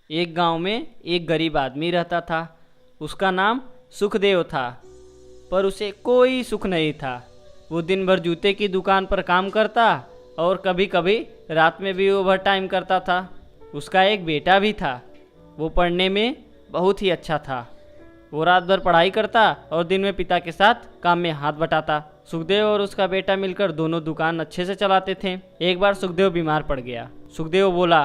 एक गांव में एक गरीब आदमी रहता था। उसका नाम सुखदेव था, पर उसे कोई सुख नहीं था। वो दिन भर जूते की दुकान पर काम करता और कभी कभी रात में भी ओवर टाइम करता था। उसका एक बेटा भी था। वो पढ़ने में बहुत ही अच्छा था। वो रात भर पढ़ाई करता और दिन में पिता के साथ काम में हाथ बटाता। सुखदेव और उसका बेटा मिलकर दोनों दुकान अच्छे से चलाते थे। एक बार सुखदेव बीमार पड़ गया। सुखदेव बोला,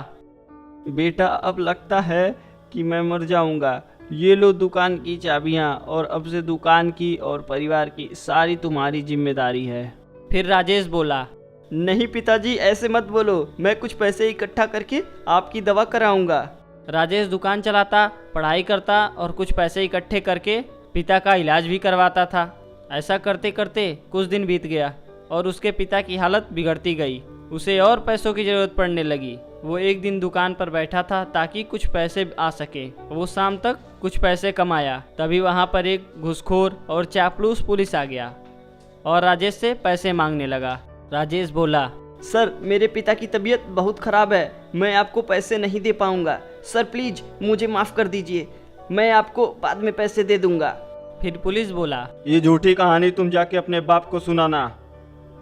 बेटा, अब लगता है कि मैं मर जाऊंगा। ये लो दुकान की चाबियां, और अब से दुकान की और परिवार की सारी तुम्हारी जिम्मेदारी है। फिर राजेश बोला, नहीं पिताजी, ऐसे मत बोलो। मैं कुछ पैसे इकट्ठा करके आपकी दवा कराऊंगा। राजेश दुकान चलाता, पढ़ाई करता और कुछ पैसे इकट्ठे करके पिता का इलाज भी करवाता था। ऐसा करते करते कुछ दिन बीत गया और उसके पिता की हालत बिगड़ती गई। उसे और पैसों की जरूरत पड़ने लगी। वो एक दिन दुकान पर बैठा था ताकि कुछ पैसे आ सके। वो शाम तक कुछ पैसे कमाया। तभी वहाँ पर एक घूसखोर और चापलूस पुलिस आ गया और राजेश से पैसे मांगने लगा। राजेश बोला, सर, मेरे पिता की तबीयत बहुत ख़राब है। मैं आपको पैसे नहीं दे पाऊंगा। सर प्लीज़ मुझे माफ़ कर दीजिए। मैं आपको बाद में पैसे दे दूंगा। फिर पुलिस बोला, ये झूठी कहानी तुम जाके अपने बाप को सुनाना।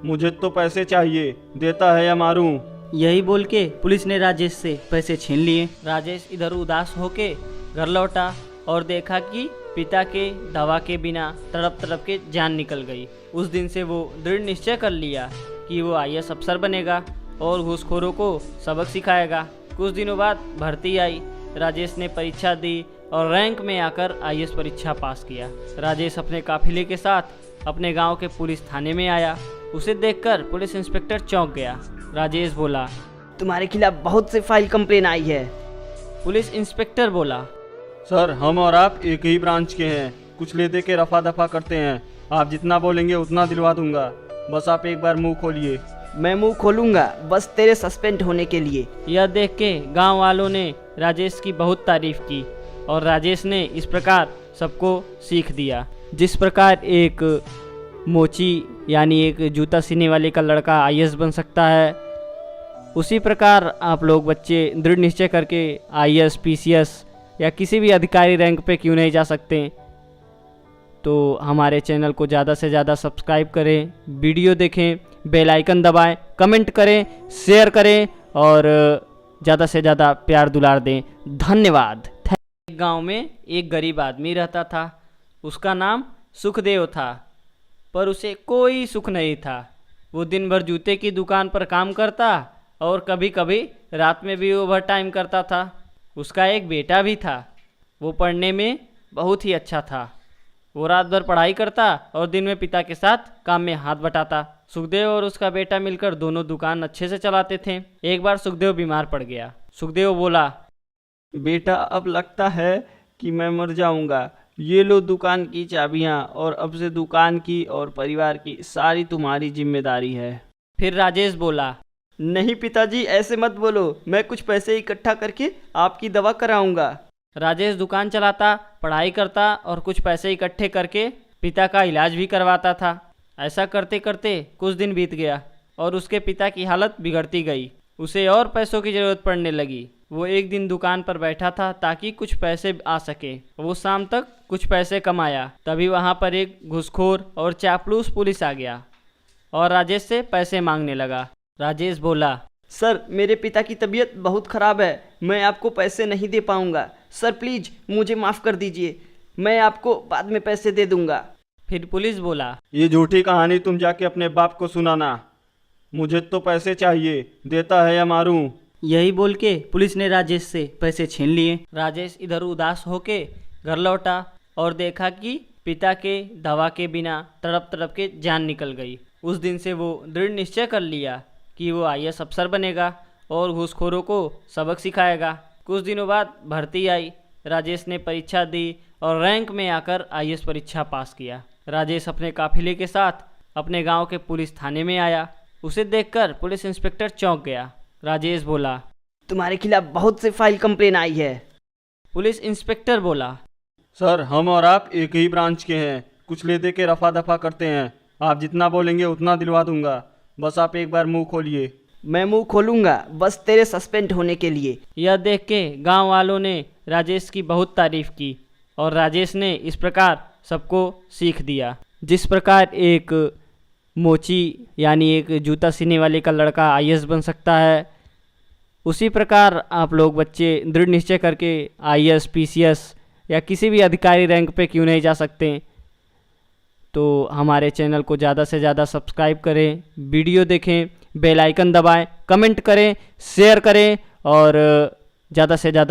मुझे तो पैसे चाहिए। देता है या मारूं? यही बोल के पुलिस ने राजेश से पैसे छीन लिए। राजेश इधर उदास होके घर लौटा और देखा कि पिता के दवा के बिना तड़प तड़प के जान निकल गई। उस दिन से वो दृढ़ निश्चय कर लिया कि वो आईएएस अफसर बनेगा और घूसखोरों को सबक सिखाएगा। कुछ दिनों बाद भर्ती आई। राजेश ने परीक्षा दी और रैंक में आकर आईएएस परीक्षा पास किया। राजेश अपने काफिले के साथ अपने गांव के पुलिस थाने में आया। उसे देखकर पुलिस इंस्पेक्टर चौंक गया। राजेश बोला, तुम्हारे खिलाफ बहुत से फाइल कंप्लेन आई है। पुलिस इंस्पेक्टर बोला, सर, हम और आप एक ही ब्रांच के हैं। कुछ ले दे के रफा दफा करते हैं। आप जितना बोलेंगे उतना दिलवा दूंगा। बस आप एक बार मुंह खोलिए। मैं मुंह खोलूंगा बस तेरे सस्पेंड होने के लिए। यह देख के गांव वालों ने राजेश की बहुत तारीफ की और राजेश ने इस प्रकार सबको सीख दिया। जिस प्रकार एक मोची यानी एक जूता सीने वाले का लड़का आईएएस बन सकता है, उसी प्रकार आप लोग बच्चे दृढ़ निश्चय करके आईएएस, पीसीएस या किसी भी अधिकारी रैंक पे क्यों नहीं जा सकते। तो हमारे चैनल को ज़्यादा से ज़्यादा सब्सक्राइब करें, वीडियो देखें, बेल आइकन दबाएं, कमेंट करें, शेयर करें और ज़्यादा से ज़्यादा प्यार दुलार दें। धन्यवाद। एक गांव में एक गरीब आदमी रहता था। उसका नाम सुखदेव था, पर उसे कोई सुख नहीं था। वो दिन भर जूते की दुकान पर काम करता और कभी कभी रात में भी ओवर टाइम करता था। उसका एक बेटा भी था। वो पढ़ने में बहुत ही अच्छा था। वो रात भर पढ़ाई करता और दिन में पिता के साथ काम में हाथ बटाता। सुखदेव और उसका बेटा मिलकर दोनों दुकान अच्छे से चलाते थे। एक बार सुखदेव बीमार पड़ गया। सुखदेव बोला, बेटा, अब लगता है कि मैं मर जाऊंगा। ये लो दुकान की चाबियां, और अब से दुकान की और परिवार की सारी तुम्हारी जिम्मेदारी है। फिर राजेश बोला, नहीं पिताजी, ऐसे मत बोलो। मैं कुछ पैसे इकट्ठा करके आपकी दवा कराऊंगा। राजेश दुकान चलाता, पढ़ाई करता और कुछ पैसे इकट्ठे करके पिता का इलाज भी करवाता था। ऐसा करते करते कुछ दिन बीत गया और उसके पिता की हालत बिगड़ती गई। उसे और पैसों की ज़रूरत पड़ने लगी। वो एक दिन दुकान पर बैठा था ताकि कुछ पैसे आ सके। वो शाम तक कुछ पैसे कमाया। तभी वहाँ पर एक घूसखोर और चापलूस पुलिस आ गया और राजेश से पैसे मांगने लगा। राजेश बोला, सर, मेरे पिता की तबीयत बहुत ख़राब है। मैं आपको पैसे नहीं दे पाऊंगा। सर प्लीज़ मुझे माफ़ कर दीजिए। मैं आपको बाद में पैसे दे दूंगा। फिर पुलिस बोला, ये झूठी कहानी तुम जाके अपने बाप को सुनाना। मुझे तो पैसे चाहिए। देता है या मारूं? यही बोल के पुलिस ने राजेश से पैसे छीन लिए। राजेश इधर उदास होके घर लौटा और देखा कि पिता के दवा के बिना तड़प तड़प के जान निकल गई। उस दिन से वो दृढ़ निश्चय कर लिया कि वो आईएएस अफसर बनेगा और घूसखोरों को सबक सिखाएगा। कुछ दिनों बाद भर्ती आई। राजेश ने परीक्षा दी और रैंक में आकर आईएएस परीक्षा पास किया। राजेश अपने काफिले के साथ अपने गांव के पुलिस थाने में आया। उसे देखकर पुलिस इंस्पेक्टर चौंक गया। राजेश बोला, तुम्हारे खिलाफ बहुत से फाइल कंप्लेन आई है। पुलिस इंस्पेक्टर बोला, सर, हम और आप एक ही ब्रांच के हैं। कुछ ले दे के रफा दफा करते हैं। आप जितना बोलेंगे उतना दिलवा दूंगा। बस आप एक बार मुंह खोलिए। मैं मुंह खोलूंगा बस तेरे सस्पेंड होने के लिए। यह देख के गांव वालों ने राजेश की बहुत तारीफ की और राजेश ने इस प्रकार सबको सीख दिया। जिस प्रकार एक मोची यानी एक जूता सीने वाले का लड़का आईएएस बन सकता है, उसी प्रकार आप लोग बच्चे दृढ़ निश्चय करके आईएएस, पीसीएस या किसी भी अधिकारी रैंक पे क्यों नहीं जा सकते। तो हमारे चैनल को ज़्यादा से ज़्यादा सब्सक्राइब करें, वीडियो देखें, बेल आइकन दबाएं, कमेंट करें, शेयर करें और ज़्यादा से ज़्यादा